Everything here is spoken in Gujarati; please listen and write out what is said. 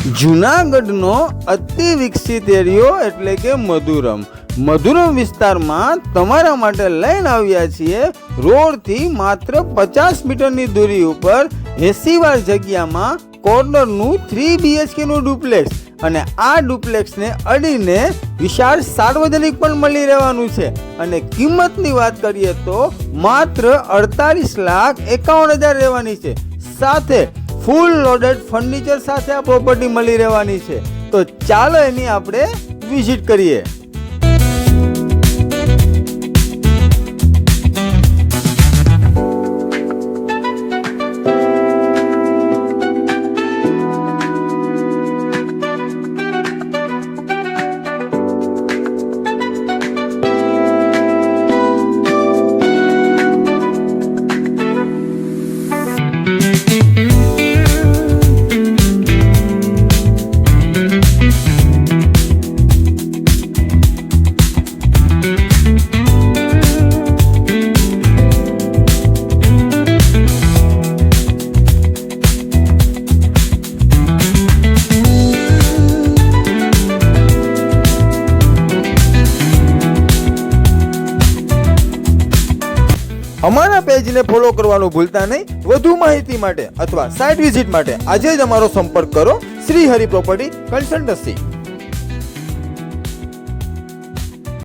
જૂનાગઢનો અતિ વિકસિત એરિયો એટલે કે મધુરમ વિસ્તારમાં તમારા માટે લઈને આવ્યા છીએ રોડથી માત્ર 50 મીટરની દૂરી ઉપર 80 વાર જગ્યામાં કોર્નરનું 3 BHK નું ડુપ્લેક્સ અને આ ડુપ્લેક્સને અડીને વિશાળ સાર્વજનિક પણ મળી રહેવાનું છે અને કિંમતની વાત કરીએ તો માત્ર 48,51,000 રહેવાની છે। સાથે ફૂલ લોડેડ ફર્નિચર સાથે આ પ્રોપર્ટી મળી રહેવાની છે। તો ચાલો એની આપણે વિઝિટ કરીએ। અમારા પેજને ફોલો કરવાનું ભૂલતા નહીં। વધુ માહિતી માટે અથવા સાઇટ વિઝિટ માટે આજે જ અમારો સંપર્ક કરો। Shri Hari property consultancy.